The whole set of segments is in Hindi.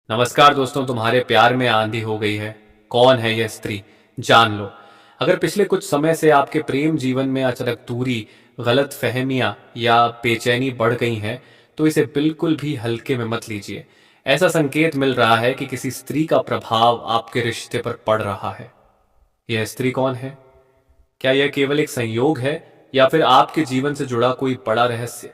नमस्कार दोस्तों, तुम्हारे प्यार में आंधी हो गई है। कौन है यह स्त्री, जान लो। अगर पिछले कुछ समय से आपके प्रेम जीवन में अचानक दूरी, गलत फहमियां या बेचैनी बढ़ गई हैं, तो इसे बिल्कुल भी हल्के में मत लीजिए। ऐसा संकेत मिल रहा है कि किसी स्त्री का प्रभाव आपके रिश्ते पर पड़ रहा है। यह स्त्री कौन है? क्या यह केवल एक संयोग है या फिर आपके जीवन से जुड़ा कोई बड़ा रहस्य?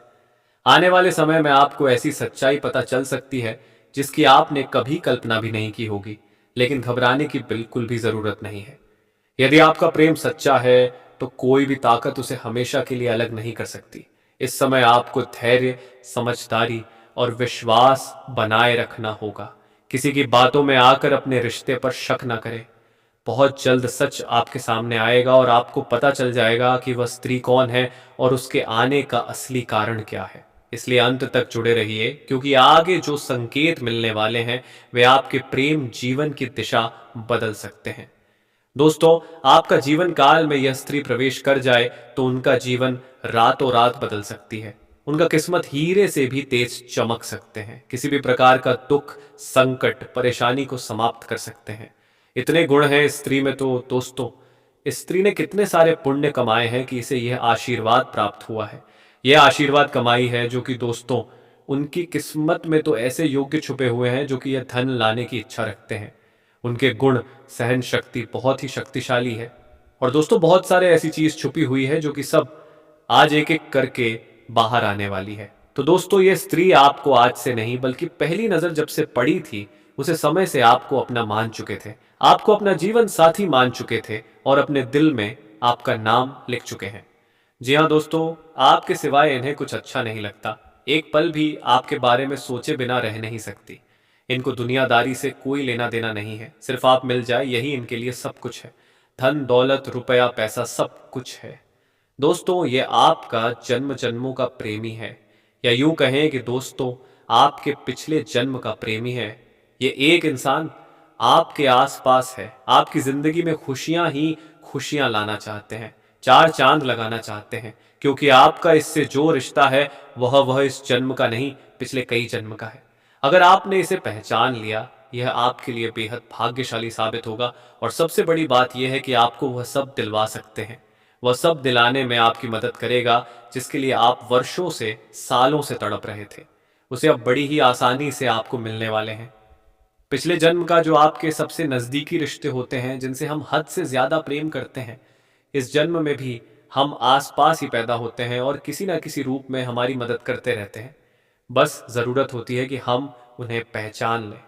आने वाले समय में आपको ऐसी सच्चाई पता चल सकती है जिसकी आपने कभी कल्पना भी नहीं की होगी। लेकिन घबराने की बिल्कुल भी जरूरत नहीं है। यदि आपका प्रेम सच्चा है तो कोई भी ताकत उसे हमेशा के लिए अलग नहीं कर सकती। इस समय आपको धैर्य, समझदारी और विश्वास बनाए रखना होगा। किसी की बातों में आकर अपने रिश्ते पर शक न करें। बहुत जल्द सच आपके सामने आएगा और आपको पता चल जाएगा कि वह स्त्री कौन है और उसके आने का असली कारण क्या है। इसलिए अंत तक जुड़े रहिए, क्योंकि आगे जो संकेत मिलने वाले हैं वे आपके प्रेम जीवन की दिशा बदल सकते हैं। दोस्तों, आपका जीवन काल में यह स्त्री प्रवेश कर जाए तो उनका जीवन रातों रात बदल सकती है। उनका किस्मत हीरे से भी तेज चमक सकते हैं। किसी भी प्रकार का दुख, संकट, परेशानी को समाप्त कर सकते हैं। इतने गुण हैं इस स्त्री में तो दोस्तों, इस स्त्री ने कितने सारे पुण्य कमाए हैं कि इसे यह आशीर्वाद प्राप्त हुआ है। यह आशीर्वाद कमाई है जो कि दोस्तों, उनकी किस्मत में तो ऐसे योग्य छुपे हुए हैं जो कि यह धन लाने की इच्छा रखते हैं। उनके गुण, सहन शक्ति बहुत ही शक्तिशाली है। और दोस्तों, बहुत सारे ऐसी चीज छुपी हुई है जो कि सब आज एक एक करके बाहर आने वाली है। तो दोस्तों, ये स्त्री आपको आज से नहीं बल्कि पहली नजर जब से पड़ी थी उसे समय से आपको अपना मान चुके थे, आपको अपना जीवन साथी मान चुके थे और अपने दिल में आपका नाम लिख चुके हैं। जी हाँ दोस्तों, आपके सिवाय इन्हें कुछ अच्छा नहीं लगता। एक पल भी आपके बारे में सोचे बिना रह नहीं सकती। इनको दुनियादारी से कोई लेना देना नहीं है। सिर्फ आप मिल जाए यही इनके लिए सब कुछ है। धन, दौलत, रुपया, पैसा सब कुछ है। दोस्तों, ये आपका जन्म जन्मों का प्रेमी है, या यूं कहें कि दोस्तों, आपके पिछले जन्म का प्रेमी है। ये एक इंसान आपके आसपास है, आपकी जिंदगी में खुशियां ही खुशियां लाना चाहते हैं, चार चांद लगाना चाहते हैं, क्योंकि आपका इससे जो रिश्ता है वह इस जन्म का नहीं, पिछले कई जन्म का है। अगर आपने इसे पहचान लिया, यह आपके लिए बेहद भाग्यशाली साबित होगा। और सबसे बड़ी बात यह है कि आपको वह सब दिलवा सकते हैं। वह सब दिलाने में आपकी मदद करेगा जिसके लिए आप वर्षों से, सालों से तड़प रहे थे। उसे अब बड़ी ही आसानी से आपको मिलने वाले हैं। पिछले जन्म का जो आपके सबसे नजदीकी रिश्ते होते हैं, जिनसे हम हद से ज्यादा प्रेम करते हैं, इस जन्म में भी हम आसपास ही पैदा होते हैं और किसी ना किसी रूप में हमारी मदद करते रहते हैं। बस जरूरत होती है कि हम उन्हें पहचान लें।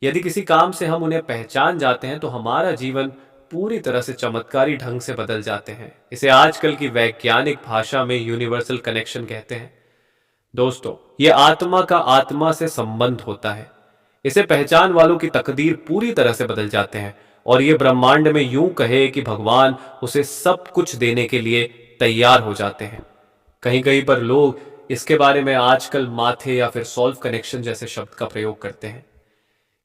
यदि किसी काम से हम उन्हें पहचान जाते हैं तो हमारा जीवन पूरी तरह से चमत्कारी ढंग से बदल जाते हैं। इसे आजकल की वैज्ञानिक भाषा में यूनिवर्सल कनेक्शन कहते हैं। दोस्तों, ये आत्मा का आत्मा से संबंध होता है। इसे पहचान वालों की तकदीर पूरी तरह से बदल जाते हैं और ये ब्रह्मांड में यूं कहे कि भगवान उसे सब कुछ देने के लिए तैयार हो जाते हैं। कहीं कहीं पर लोग इसके बारे में आजकल माथे या फिर सॉल्व कनेक्शन जैसे शब्द का प्रयोग करते हैं।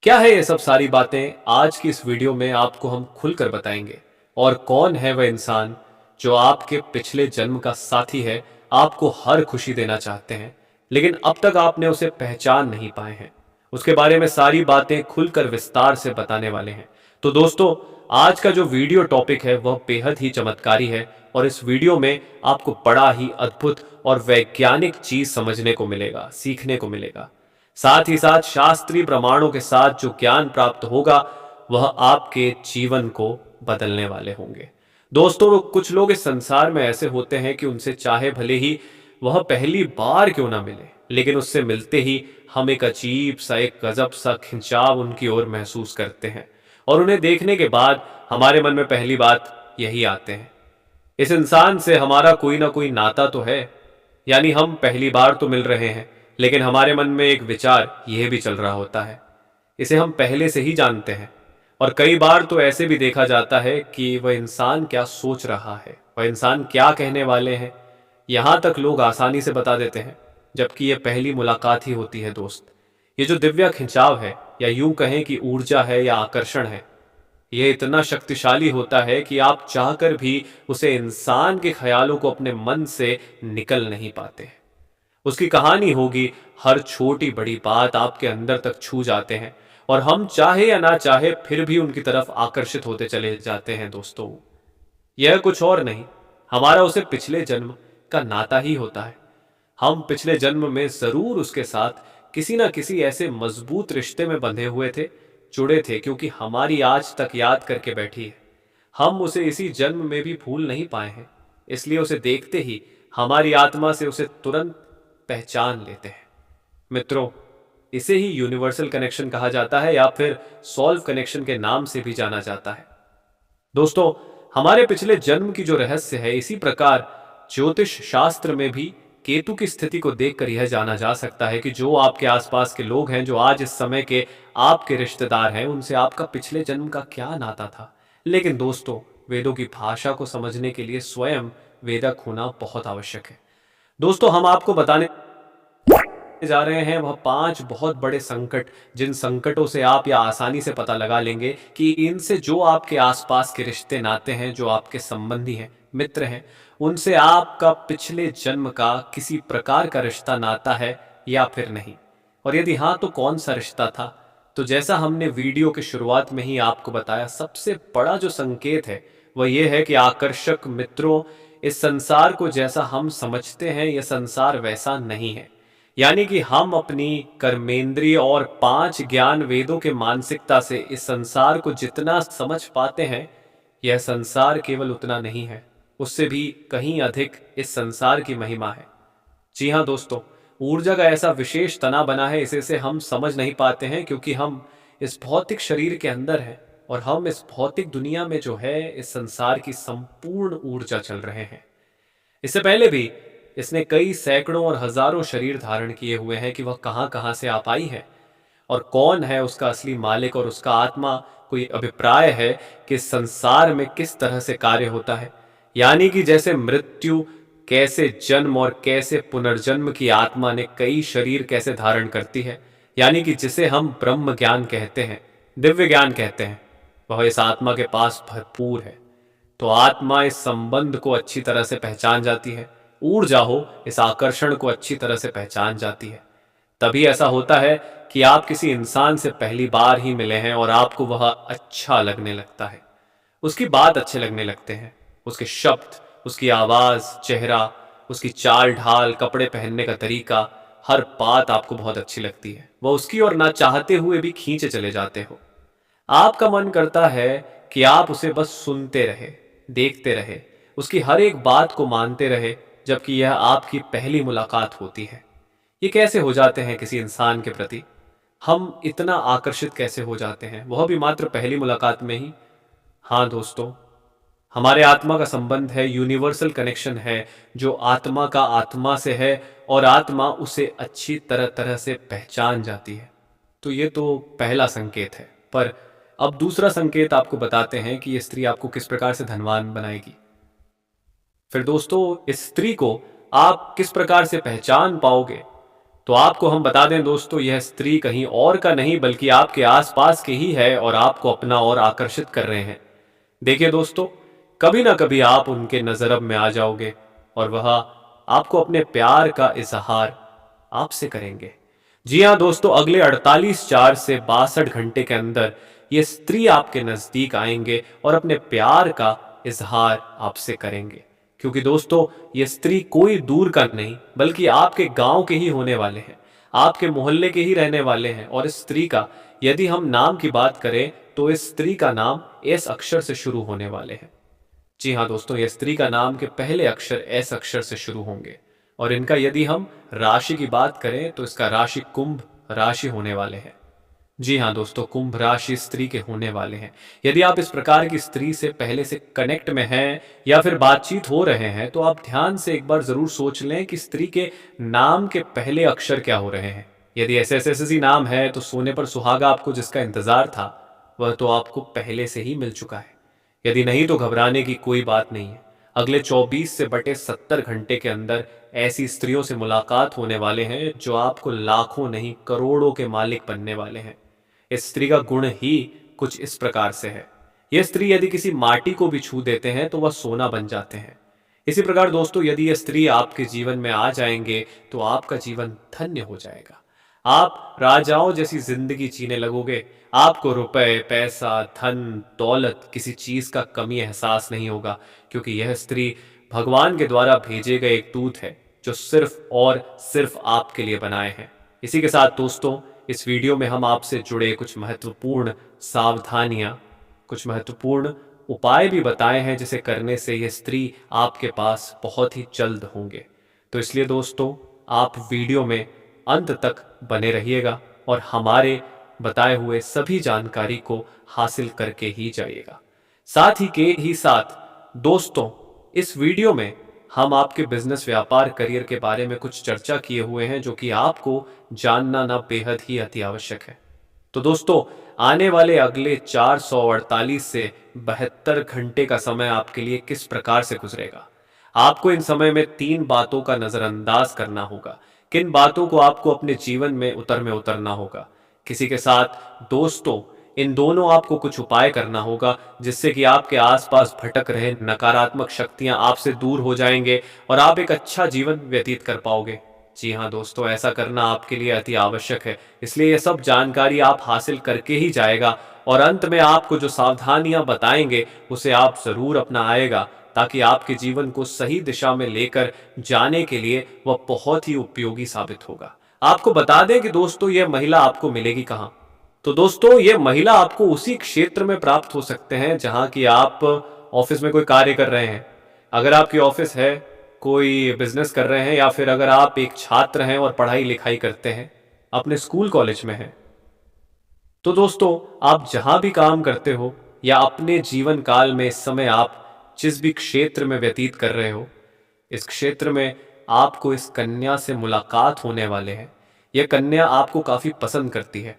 क्या है ये सब सारी बातें, आज की इस वीडियो में आपको हम खुलकर बताएंगे। और कौन है वह इंसान जो आपके पिछले जन्म का साथी है, आपको हर खुशी देना चाहते हैं, लेकिन अब तक आपने उसे पहचान नहीं पाए हैं। उसके बारे में सारी बातें खुलकर विस्तार से बताने वाले हैं। तो दोस्तों, आज का जो वीडियो टॉपिक है वह बेहद ही चमत्कारी है और इस वीडियो में आपको बड़ा ही अद्भुत और वैज्ञानिक चीज समझने को मिलेगा, सीखने को मिलेगा। साथ ही साथ शास्त्रीय प्रमाणों के साथ जो ज्ञान प्राप्त होगा वह आपके जीवन को बदलने वाले होंगे। दोस्तों, कुछ लोग इस संसार में ऐसे होते हैं कि उनसे चाहे भले ही वह पहली बार क्यों ना मिले, लेकिन उससे मिलते ही हम एक अजीब सा, एक गजब सा खिंचाव उनकी ओर महसूस करते हैं। और उन्हें देखने के बाद हमारे मन में पहली बात यही आते हैं, इस इंसान से हमारा कोई ना कोई नाता तो है। यानी हम पहली बार तो मिल रहे हैं, लेकिन हमारे मन में एक विचार यह भी चल रहा होता है, इसे हम पहले से ही जानते हैं। और कई बार तो ऐसे भी देखा जाता है कि वह इंसान क्या सोच रहा है, वह इंसान क्या कहने वाले हैं, यहां तक लोग आसानी से बता देते हैं, जबकि यह पहली मुलाकात ही होती है दोस्त। ये जो दिव्य खिंचाव है, या यूं कहें कि ऊर्जा है या आकर्षण है, यह इतना शक्तिशाली होता है कि आप चाहकर भी उसे इंसान के ख्यालों को अपने मन से निकल नहीं पाते। उसकी कहानी होगी हर छोटी बड़ी बात आपके अंदर तक छू जाते हैं और हम चाहे या ना चाहे फिर भी उनकी तरफ आकर्षित होते चले जाते हैं दोस्तों। यह कुछ और नहीं, हमारा उसे पिछले जन्म का नाता ही होता है। हम पिछले जन्म में जरूर उसके साथ किसी ना किसी ऐसे मजबूत रिश्ते में बंधे हुए थे, जुड़े थे, क्योंकि हमारी आज तक याद करके बैठी है। हम उसे इसी जन्म में भी भूल नहीं पाए हैं, इसलिए उसे देखते ही हमारी आत्मा से उसे तुरंत पहचान लेते हैं। मित्रों, इसे ही यूनिवर्सल कनेक्शन कहा जाता है या फिर सॉल्व कनेक्शन के नाम से भी जाना जाता है। दोस्तों, हमारे पिछले जन्म की जो रहस्य है, इसी प्रकार ज्योतिष शास्त्र में भी केतु की स्थिति को देखकर यह जाना जा सकता है कि जो आपके आसपास के लोग हैं, जो आज इस समय के आपके रिश्तेदार हैं, उनसे आपका पिछले जन्म का क्या नाता था। लेकिन दोस्तों, वेदों की भाषा को समझने के लिए स्वयं वेदक होना बहुत आवश्यक है। दोस्तों, हम आपको बताने जा रहे हैं वह 5 बहुत बड़े संकट, जिन संकटों से आप या आसानी से पता लगा लेंगे कि इनसे जो आपके आसपास के रिश्ते नाते हैं, जो आपके संबंधी हैं, मित्र हैं, उनसे आपका पिछले जन्म का किसी प्रकार का रिश्ता नाता है या फिर नहीं, और यदि हाँ तो कौन सा रिश्ता था। तो जैसा हमने वीडियो की शुरुआत में ही आपको बताया, सबसे बड़ा जो संकेत है वह यह है कि आकर्षक मित्रों, इस संसार को जैसा हम समझते हैं यह संसार वैसा नहीं है। यानी कि हम अपनी कर्मेंद्रिय और 5 ज्ञान वेदों के मानसिकता से इस संसार को जितना समझ पाते हैं, यह संसार केवल उतना नहीं है, उससे भी कहीं अधिक इस संसार की महिमा है। जी हाँ दोस्तों, ऊर्जा का ऐसा विशेष तना बना है, इसे से हम समझ नहीं पाते हैं क्योंकि हम इस भौतिक शरीर के अंदर हैं और हम इस भौतिक दुनिया में जो है इस संसार की संपूर्ण ऊर्जा चल रहे हैं। इससे पहले भी इसने कई सैकड़ों और हजारों शरीर धारण किए हुए हैं कि वह कहां कहां से आ पाई है और कौन है उसका असली मालिक और उसका आत्मा कोई अभिप्राय है कि संसार में किस तरह से कार्य होता है। यानी कि जैसे मृत्यु कैसे जन्म और कैसे पुनर्जन्म की आत्मा ने कई शरीर कैसे धारण करती है, यानी कि जिसे हम ब्रह्म ज्ञान कहते हैं, दिव्य ज्ञान कहते हैं, वह इस आत्मा के पास भरपूर है। तो आत्मा इस संबंध को अच्छी तरह से पहचान जाती है, ऊर्जा हो इस आकर्षण को अच्छी तरह से पहचान जाती है। तभी ऐसा होता है कि आप किसी इंसान से पहली बार ही मिले हैं और आपको वह अच्छा लगने लगता है, उसकी बात अच्छे लगने लगते हैं, उसके शब्द, उसकी आवाज, चेहरा, उसकी चाल ढाल, कपड़े पहनने का तरीका, हर बात आपको बहुत अच्छी लगती है। वह उसकी ओर ना चाहते हुए भी खींचे चले जाते हो। आपका मन करता है कि आप उसे बस सुनते रहे, देखते रहे, उसकी हर एक बात को मानते रहे, जबकि यह आपकी पहली मुलाकात होती है। ये कैसे हो जाते हैं किसी इंसान के प्रति, हम इतना आकर्षित कैसे हो जाते हैं, वह भी मात्र पहली मुलाकात में ही। हाँ दोस्तों, हमारे आत्मा का संबंध है, यूनिवर्सल कनेक्शन है, जो आत्मा का आत्मा से है और आत्मा उसे अच्छी तरह तरह से पहचान जाती है। तो ये तो पहला संकेत है, पर अब दूसरा संकेत आपको बताते हैं कि ये स्त्री आपको किस प्रकार से धनवान बनाएगी। फिर दोस्तों, इस स्त्री को आप किस प्रकार से पहचान पाओगे, तो आपको हम बता दें दोस्तों, यह स्त्री कहीं और का नहीं बल्कि आपके आसपास की ही है और आपको अपना और आकर्षित कर रहे हैं। देखिए दोस्तों, कभी ना कभी आप उनके नजरब में आ जाओगे और वह आपको अपने प्यार का इजहार आपसे करेंगे। जी हाँ दोस्तों, अगले 48 से 62 घंटे के अंदर ये स्त्री आपके नजदीक आएंगे और अपने प्यार का इजहार आपसे करेंगे। क्योंकि दोस्तों, ये स्त्री कोई दूर का नहीं बल्कि आपके गांव के ही होने वाले हैं, आपके मोहल्ले के ही रहने वाले हैं। और इस स्त्री का यदि हम नाम की बात करें तो इस स्त्री का नाम एस अक्षर से शुरू होने वाले हैं। जी हाँ दोस्तों, यह स्त्री का नाम के पहले अक्षर एस अक्षर से शुरू होंगे। और इनका यदि हम राशि की बात करें तो इसका राशि कुंभ राशि होने वाले हैं। जी हाँ दोस्तों, कुंभ राशि स्त्री के होने वाले हैं। यदि आप इस प्रकार की स्त्री से पहले से कनेक्ट में हैं या फिर बातचीत हो रहे हैं, तो आप ध्यान से एक बार जरूर सोच लें कि स्त्री के नाम के पहले अक्षर क्या हो रहे हैं। यदि SSSC नाम है तो सोने पर सुहागा आपको जिसका इंतजार था वह तो आपको पहले से ही मिल चुका है। यदि नहीं तो घबराने की कोई बात नहीं है। अगले 24 से बटे 70 घंटे के अंदर ऐसी स्त्रियों से मुलाकात होने वाले हैं जो आपको लाखों नहीं करोड़ों के मालिक बनने वाले हैं। इस स्त्री का गुण ही कुछ इस प्रकार से है, यह स्त्री यदि किसी माटी को भी छू देते हैं तो वह सोना बन जाते हैं। इसी प्रकार दोस्तों, यदि ये स्त्री आपके जीवन में आ जाएंगे तो आपका जीवन धन्य हो जाएगा। आप राजाओं जैसी जिंदगी जीने लगोगे। आपको रुपए, पैसा, धन, दौलत, किसी चीज का कमी एहसास नहीं होगा, क्योंकि यह स्त्री भगवान के द्वारा भेजे गए एक दूत है जो सिर्फ और सिर्फ आपके लिए बनाए हैं। इसी के साथ दोस्तों, इस वीडियो में हम आपसे जुड़े कुछ महत्वपूर्ण सावधानियां, कुछ महत्वपूर्ण उपाय भी बताए हैं जिसे करने से यह स्त्री आपके पास बहुत ही जल्द होंगे। तो इसलिए दोस्तों, आप वीडियो में अंत तक बने रहिएगा और हमारे बताए हुए सभी जानकारी को हासिल करके ही जाइएगा। साथ ही साथ दोस्तों, इस वीडियो में हम आपके बिजनेस, व्यापार, करियर के बारे में कुछ चर्चा किए हुए हैं जो कि आपको जानना ना बेहद ही अति आवश्यक है। तो दोस्तों, आने वाले अगले 448 से 72 घंटे का समय आपके लिए किस प्रकार से गुजरेगा? आपको इन समय में 3 बातों का नजरअंदाज करना होगा। किन बातों को आपको अपने जीवन में उतरना होगा? किसी के साथ दोस्तों, इन दोनों आपको कुछ उपाय करना होगा जिससे कि आपके आसपास भटक रहे नकारात्मक शक्तियां आपसे दूर हो जाएंगे और आप एक अच्छा जीवन व्यतीत कर पाओगे। जी हाँ दोस्तों, ऐसा करना आपके लिए अति आवश्यक है। इसलिए यह सब जानकारी आप हासिल करके ही जाएगा और अंत में आपको जो सावधानियां बताएंगे उसे आप जरूर अपनाएगा, ताकि आपके जीवन को सही दिशा में लेकर जाने के लिए वह बहुत ही उपयोगी साबित होगा। आपको बता दें कि दोस्तों, यह महिला आपको मिलेगी कहाँ? तो दोस्तों, ये महिला आपको उसी क्षेत्र में प्राप्त हो सकते हैं जहां कि आप ऑफिस में कोई कार्य कर रहे हैं। अगर आपकी ऑफिस है, कोई बिजनेस कर रहे हैं, या फिर अगर आप एक छात्र हैं और पढ़ाई लिखाई करते हैं, अपने स्कूल कॉलेज में हैं, तो दोस्तों, आप जहां भी काम करते हो या अपने जीवन काल में इस समय आप जिस भी क्षेत्र में व्यतीत कर रहे हो, इस क्षेत्र में आपको इस कन्या से मुलाकात होने वाले हैं। यह कन्या आपको काफी पसंद करती है,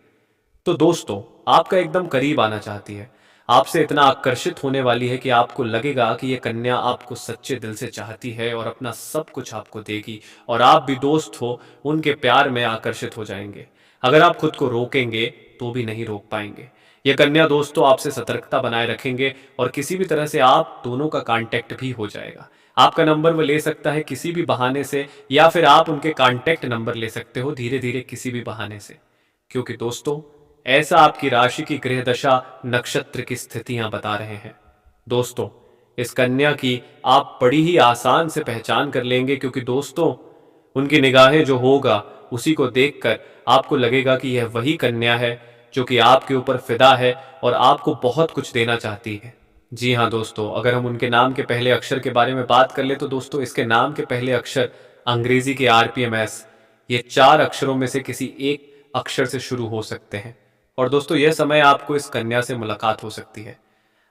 तो दोस्तों, आपका एकदम करीब आना चाहती है, आपसे इतना आकर्षित होने वाली है कि आपको लगेगा कि यह कन्या आपको सच्चे दिल से चाहती है और अपना सब कुछ आपको देगी, और आप भी दोस्त हो उनके प्यार में आकर्षित हो जाएंगे। अगर आप खुद को रोकेंगे तो भी नहीं रोक पाएंगे। यह कन्या दोस्तों आपसे सतर्कता बनाए रखेंगे और किसी भी तरह से आप दोनों का कांटेक्ट भी हो जाएगा। आपका नंबर वो ले सकता है किसी भी बहाने से, या फिर आप उनके कांटेक्ट नंबर ले सकते हो धीरे धीरे किसी भी बहाने से, क्योंकि दोस्तों, ऐसा आपकी राशि की ग्रह दशा, नक्षत्र की स्थितियां बता रहे हैं। दोस्तों, इस कन्या की आप बड़ी ही आसान से पहचान कर लेंगे, क्योंकि दोस्तों, उनकी निगाहें जो होगा उसी को देखकर आपको लगेगा कि यह वही कन्या है जो कि आपके ऊपर फिदा है और आपको बहुत कुछ देना चाहती है। जी हाँ दोस्तों, अगर हम उनके नाम के पहले अक्षर के बारे में बात कर ले तो दोस्तों, इसके नाम के पहले अक्षर अंग्रेजी के RPMS, ये 4 अक्षरों में से किसी एक अक्षर से शुरू हो सकते हैं। और दोस्तों, यह समय आपको इस कन्या से मुलाकात हो सकती है।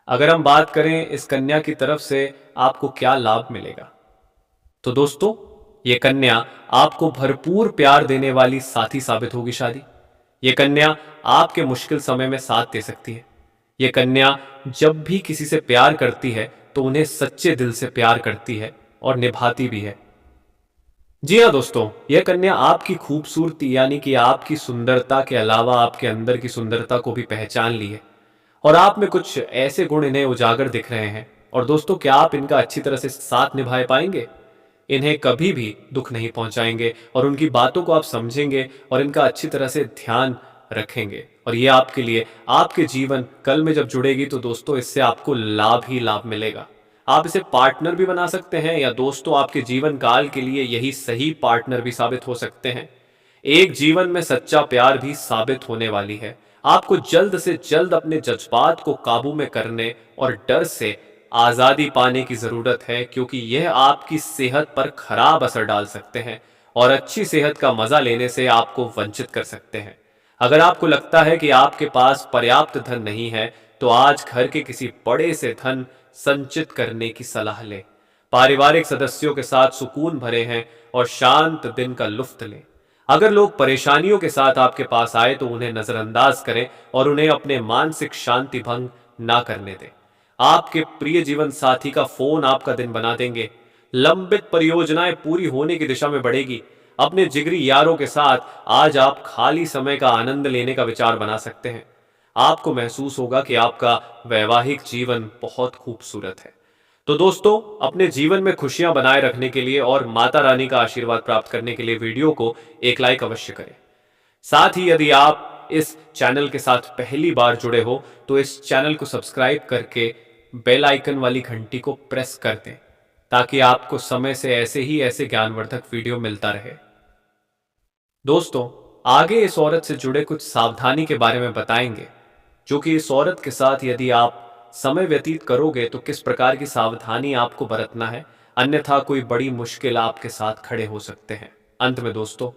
अगर हम बात करें इस कन्या की तरफ से आपको क्या लाभ मिलेगा, तो दोस्तों, ये कन्या आपको भरपूर प्यार देने वाली साथी साबित होगी। ये कन्या आपके मुश्किल समय में साथ दे सकती है। ये कन्या जब भी किसी से प्यार करती है तो उन्हें सच्चे दिल से प्यार करती है और निभाती भी है। जी हाँ दोस्तों, यह कन्या आपकी खूबसूरती यानी कि आपकी सुंदरता के अलावा आपके अंदर की सुंदरता को भी पहचान ली है, और आप में कुछ ऐसे गुण इन्हें उजागर दिख रहे हैं। और दोस्तों, क्या आप इनका अच्छी तरह से साथ निभा पाएंगे? इन्हें कभी भी दुख नहीं पहुंचाएंगे और उनकी बातों को आप समझेंगे और इनका अच्छी तरह से ध्यान रखेंगे, और ये आपके लिए आपके जीवन कल में जब जुड़ेगी तो दोस्तों, इससे आपको लाभ ही लाभ मिलेगा। आप इसे पार्टनर भी बना सकते हैं, या दोस्तों, आपके जीवन काल के लिए यही सही पार्टनर भी साबित हो सकते हैं। एक जीवन में सच्चा प्यार भी साबित होने वाली है। आपको जल्द से जल्द अपने जज्बात को काबू में करने और डर से आजादी पाने की जरूरत है, क्योंकि यह आपकी सेहत पर खराब असर डाल सकते हैं और अच्छी सेहत का मजा लेने से आपको वंचित कर सकते हैं। अगर आपको लगता है कि आपके पास पर्याप्त धन नहीं है, तो आज घर के किसी बड़े से धन संचित करने की सलाह लें। पारिवारिक सदस्यों के साथ सुकून भरे हैं और शांत दिन का लुत्फ लें। अगर लोग परेशानियों के साथ आपके पास आए तो उन्हें नजरअंदाज करें और उन्हें अपने मानसिक शांति भंग ना करने दें। आपके प्रिय जीवन साथी का फोन आपका दिन बना देंगे। लंबित परियोजनाएं पूरी होने की दिशा में बढ़ेगी। अपने जिगरी यारों के साथ आज आप खाली समय का आनंद लेने का विचार बना सकते हैं। आपको महसूस होगा कि आपका वैवाहिक जीवन बहुत खूबसूरत है। तो दोस्तों, अपने जीवन में खुशियां बनाए रखने के लिए और माता रानी का आशीर्वाद प्राप्त करने के लिए वीडियो को एक लाइक अवश्य करें। साथ ही यदि आप इस चैनल के साथ पहली बार जुड़े हो तो इस चैनल को सब्सक्राइब करके बेल आइकन वाली घंटी को प्रेस कर दें, ताकि आपको समय से ऐसे ज्ञानवर्धक वीडियो मिलता रहे। दोस्तों, आगे इस औरत से जुड़े कुछ सावधानी के बारे में बताएंगे, जो कि इस औरत के साथ यदि आप समय व्यतीत करोगे तो किस प्रकार की सावधानी आपको बरतना है, अन्यथा कोई बड़ी मुश्किल आपके साथ खड़े हो सकते हैं। अंत में दोस्तों,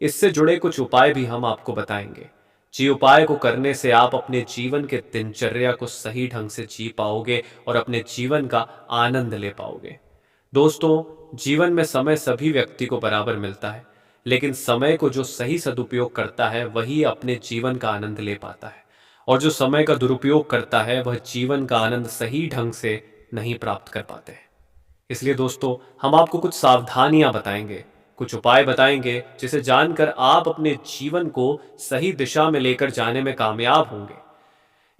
इससे जुड़े कुछ उपाय भी हम आपको बताएंगे, जी उपाय को करने से आप अपने जीवन के दिनचर्या को सही ढंग से जी पाओगे और अपने जीवन का आनंद ले पाओगे। दोस्तों, जीवन में समय सभी व्यक्ति को बराबर मिलता है, लेकिन समय को जो सही सदुपयोग करता है वही अपने जीवन का आनंद ले पाता है, और जो समय का दुरुपयोग करता है वह जीवन का आनंद सही ढंग से नहीं प्राप्त कर पाते हैं। इसलिए दोस्तों, हम आपको कुछ सावधानियां बताएंगे, कुछ उपाय बताएंगे, जिसे जानकर आप अपने जीवन को सही दिशा में लेकर जाने में कामयाब होंगे।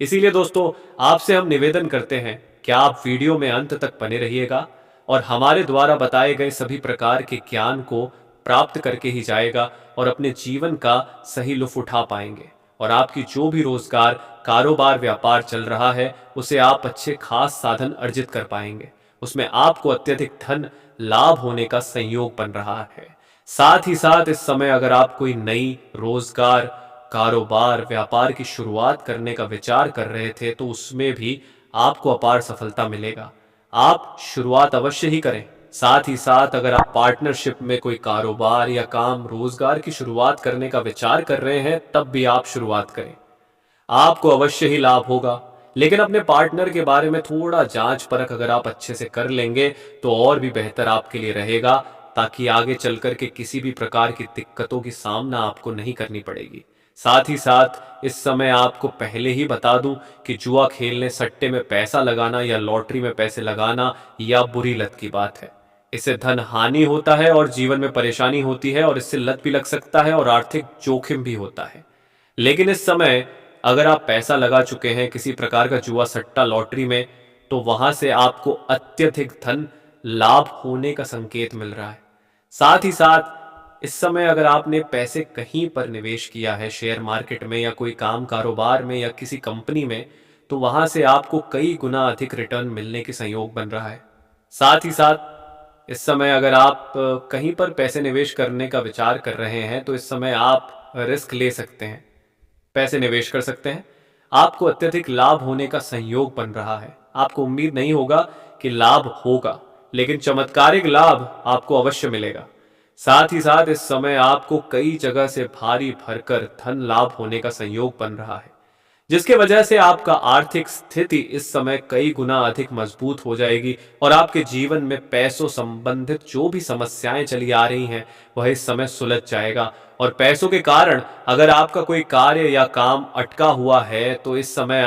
इसीलिए दोस्तों, आपसे हम निवेदन करते हैं कि आप वीडियो में अंत तक बने रहिएगा और हमारे द्वारा बताए गए सभी प्रकार के ज्ञान को प्राप्त करके ही जाएगा और अपने जीवन का सही लुत्फ उठा पाएंगे, और आपकी जो भी रोजगार, कारोबार, व्यापार चल रहा है उसे आप अच्छे खास साधन अर्जित कर पाएंगे, उसमें आपको अत्यधिक धन लाभ होने का संयोग बन रहा है। साथ ही साथ इस समय अगर आप कोई नई रोजगार, कारोबार, व्यापार की शुरुआत करने का विचार कर रहे थे तो उसमें भी आपको अपार सफलता मिलेगा। आप शुरुआत अवश्य ही करें। साथ ही साथ अगर आप पार्टनरशिप में कोई कारोबार या काम, रोजगार की शुरुआत करने का विचार कर रहे हैं तब भी आप शुरुआत करें, आपको अवश्य ही लाभ होगा। लेकिन अपने पार्टनर के बारे में थोड़ा जांच परख अगर आप अच्छे से कर लेंगे तो और भी बेहतर आपके लिए रहेगा, ताकि आगे चलकर के किसी भी प्रकार की दिक्कतों की सामना आपको नहीं करनी पड़ेगी। साथ ही साथ इस समय आपको पहले ही बता दूं कि जुआ खेलने, सट्टे में पैसा लगाना या लॉटरी में पैसे लगाना यह बुरी लत की बात है। इससे धन हानि होता है और जीवन में परेशानी होती है, और इससे लत भी लग सकता है और आर्थिक जोखिम भी होता है। लेकिन इस समय अगर आप पैसा लगा चुके हैं किसी प्रकार का जुआ, सट्टा, लॉटरी में, तो वहां से आपको अत्यधिक धन लाभ होने का संकेत मिल रहा है। साथ ही साथ इस समय अगर आपने पैसे कहीं पर निवेश किया है, शेयर मार्केट में या कोई काम, कारोबार में या किसी कंपनी में, तो वहां से आपको कई गुना अधिक रिटर्न मिलने के संयोग बन रहा है। साथ ही साथ इस समय अगर आप कहीं पर पैसे निवेश करने का विचार कर रहे हैं तो इस समय आप रिस्क ले सकते हैं, पैसे निवेश कर सकते हैं। आपको अत्यधिक लाभ होने का संयोग बन रहा है। आपको उम्मीद नहीं होगा कि लाभ होगा, लेकिन चमत्कारिक लाभ आपको अवश्य मिलेगा। साथ ही साथ इस समय आपको कई जगह से भारी भरकर धन लाभ होने का संयोग बन रहा है, जिसके वजह से आपका आर्थिक स्थिति इस समय कई गुना अधिक मजबूत हो जाएगी, और आपके जीवन में पैसों संबंधित जो भी समस्याएं चली आ रही हैं वह इस समय सुलझ जाएगा। और पैसों के कारण अगर आपका कोई कार्य या काम अटका हुआ है तो इस समय